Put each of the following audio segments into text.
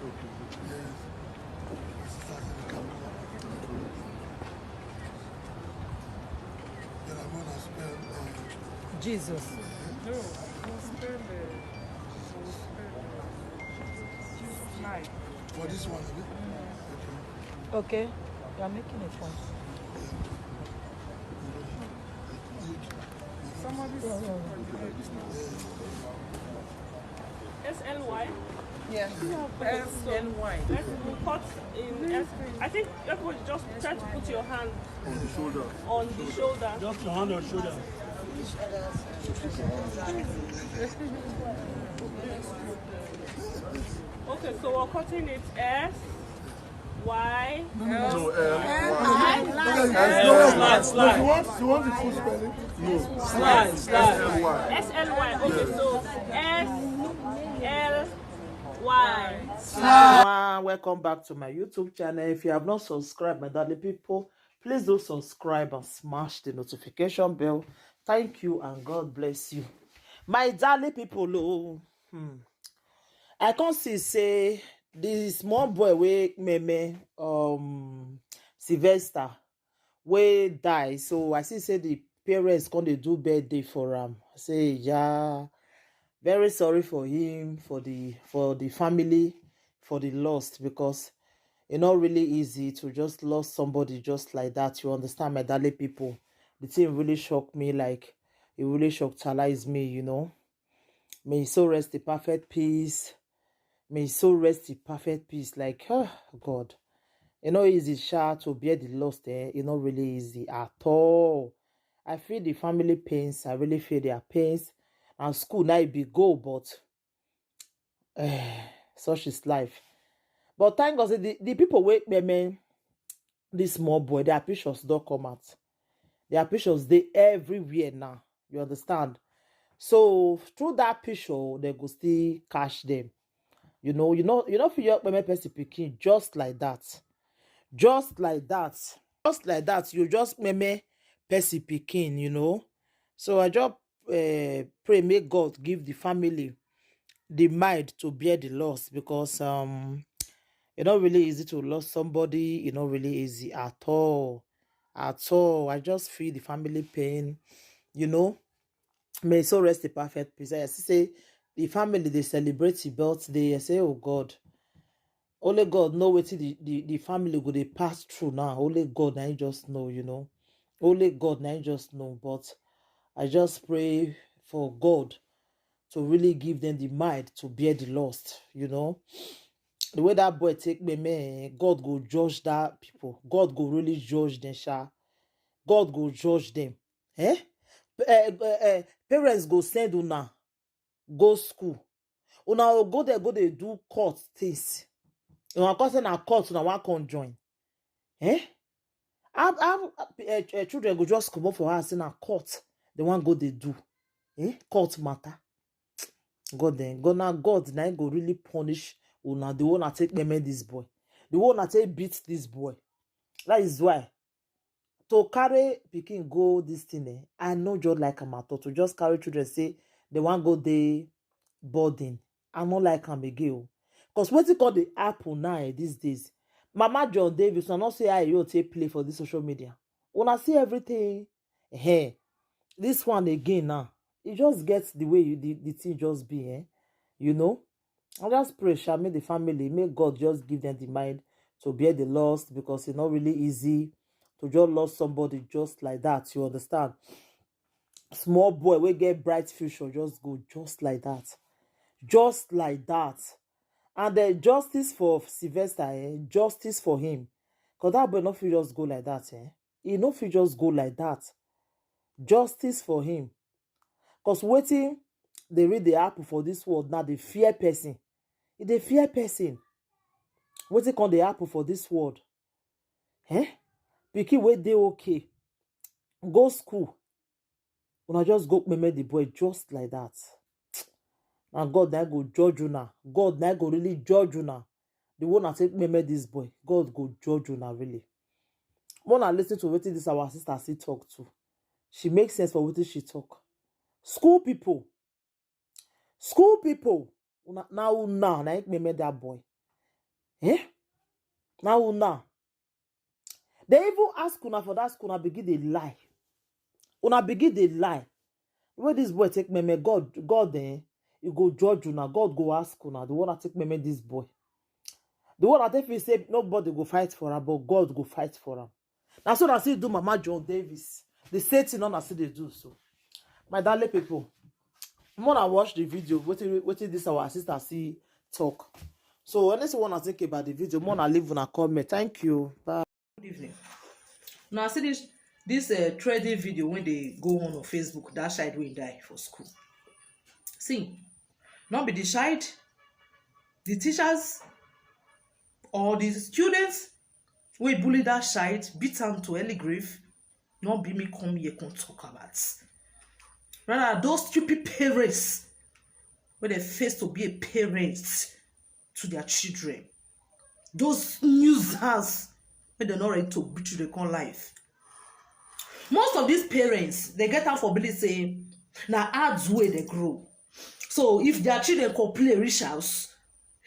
Yes. Then I'm gonna spell Jesus. No, we'll spell slide. for this one. Okay. You are making a point. Somebody's SLY. yeah. SLY. Let's cut in S. I think everybody just try to put your hand On the shoulder. on the shoulder. Just your hand on shoulder. Okay, so we're cutting it S Y. No, Slide. You want the full spelling? No. Slide. SLY. SLY. Okay, so SLY. Welcome back to my YouTube channel. If you have not subscribed, my darling people, please do subscribe and smash the notification bell. Thank you and God bless you. My darling people, I can't see say this small boy wey meme Sylvester wey die. So I see say the parents come dey do birthday for him. Say yeah, very sorry for him, for the family, for the lost, because it's not really easy to just lose somebody just like that. You understand, my darling people? The thing really shocked me, like it really shocked me, you know. May his soul rest in perfect peace. May his soul rest in perfect peace. Like, oh God. It's not easy, Sha, to bear the loss there. It's not really easy at all. I feel the family pains. I really feel their pains. And school now it be go, but such is life. But thank God, the people wait me, this small boy, their pictures don't come out. Their pictures, they everywhere now. You understand? So through that picture, they go still catch them. You know, for your person picking just like that. Just like that. Just like that. You just meme person picking, you know. So I just pray, may God give the family the mind to bear the loss, because it's not really easy to lose somebody. It's not really easy at all. At all. I just feel the family pain, you know. May so rest in perfect peace. I say the family, they celebrate the birthday. I say, oh God, only God know what the family go they pass through now. Only God, I just know, you know. Only God, I just know. But I just pray for God to really give them the mind to bear the lost, you know. The way that boy take me, man, God go judge that people. God go really judge them, Sha. God go judge them. Eh? Parents go send una go school. Una go there, go they do court things. Una cause na court, una wan come join. Eh? Children go just come up for house in a court. They want go they do. Eh? Court matter. God then. God now God now go really punish una. The one that take meme this boy. The one that take beat this boy. That is why. To carry pikin go this thing, I know just like am at all. To just carry children say they want go dey boarding. I not like am again. Because what it call the apple now these days. Mama John Davis will not say how you take play for this social media. When I see everything, hey, this one again now, it just gets the way the thing just be, you know. I just pray, shall make the family, may God just give them the mind to bear the loss, because it's not really easy to just lose somebody just like that. You understand? Small boy we get bright future, just go just like that. Just like that. And the justice for Sylvester, justice for him. Because that boy not fit just go like that. He not fit just go like that. Justice for him. Because waiting, they read the apple for this world now, they fear person. If they fear person, waiting on the apple for this world. Pikin wey dey okay. Go school. When I just go meme the boy just like that. And God now go judge you now. God now go really judge you now. The one that take meme this boy, God go judge you now really. When I listen to what this our sister she talk to, she makes sense for what she talk. School people. Now meme that boy. Eh? Now. They even ask una for that school, una begin dey lie. Una begin dey lie. Where this boy take meme, God, you go judge una. God go ask una. The one that take meme this boy. The one that if you say nobody go fight for him, but God go fight for him. Now so I see do Mama John Davis. The same thing on I see they do so. My darling people, when I watch the video, what this our sister see talk. So anything wanna think about the video, more I leave on a comment. Thank you. Bye. Good evening. Now I see this trading video when they go on Facebook. That child will die for school. See, not be the child, the teachers, or the students we bully that child, beat am to early grave. Not be me come here come talk about. Rather those stupid parents where they face to be a parent to their children. Those users when they're not ready to beat you their life. Most of these parents, they get out for belief say, now ads where they grow. So if their children can play rich house,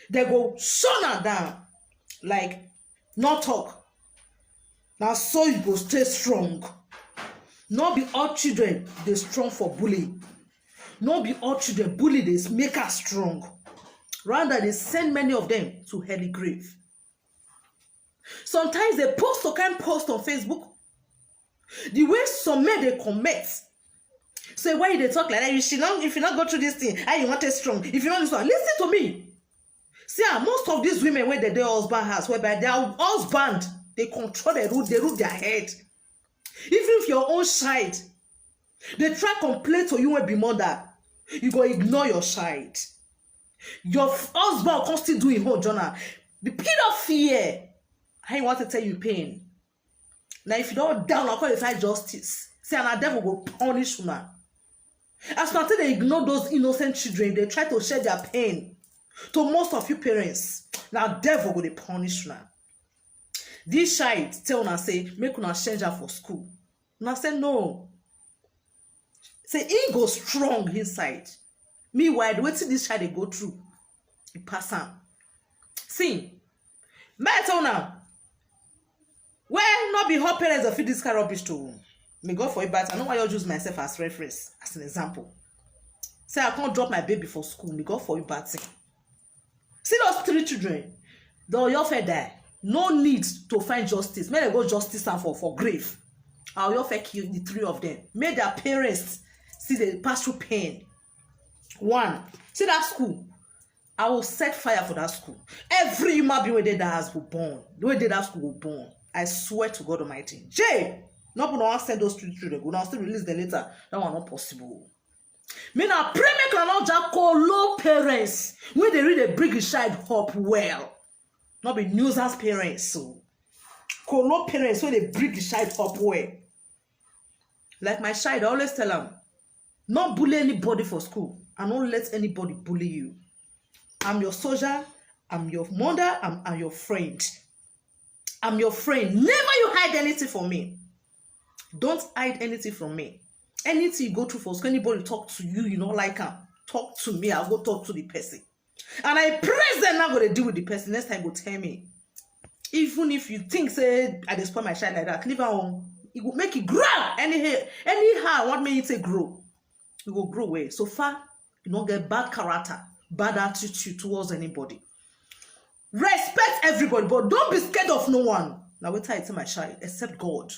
they go shut down. Like, not talk. Now so you go stay strong. Not be all children, they strong for bullying. Not be all children, bully they make us strong. Rather, they send many of them to early grave. Sometimes they post a kind post on Facebook. The way some men they commit. Say why they talk like that? If you not go through this thing, how you want it strong? If you not this one, listen to me. See, most of these women where their husband has, whereby their husband they control the root, they root their head. Even if your own child, they try complain to you when be mother, you go ignore your child. Your husband can still do his whole journal. The pit of fear. I want to tell you pain. Now if you don't down, I'll call it justice. See, and the devil will punish you now. As until they ignore those innocent children, they try to share their pain. To most of you parents, now devil will punish you now. This child tell una say, make una change her for school. Una say no. Say he go strong inside. Meanwhile, the way this child they go through, he pass on. See, may I tell now. Well, not be her parents that feed this kind of rubbish to me go for it, but I know why you use myself as reference, as an example. Say I can't drop my baby for school, me go for it, but see those 3 children, though your fair die. No need to find justice. May they go justice and for grave. I'll your fair kill the 3 of them. May their parents see they pass through pain. 1, see that school. I will set fire for that school. Every human being where they that has will born. The way they that school will born. I swear to God Almighty. Jay, not gonna send those 3 children. Go now still release them later. That one not possible. Me now pray make not just call low parents when they read a bring a child up well. Not be newsers parents so. Call low parents when they bring the child up well. Like my child, I always tell them, not bully anybody for school. And don't let anybody bully you. I'm your soldier. I'm your mother. I'm your friend. I'm your friend. Never you hide anything from me. Don't hide anything from me. Anything you go through for school, anybody talk to you, you know, like talk to me. I'll go talk to the person. And I praise them not going to deal with the person. Next time, go tell me. Even if you think, say, I just put my child like that, leave her home. It will make it grow. Anyhow, what may it say grow? It will grow away. So far, you don't get bad character, bad attitude towards anybody. Respect everybody, but don't be scared of no one. Now, wait till I tell my child, except God.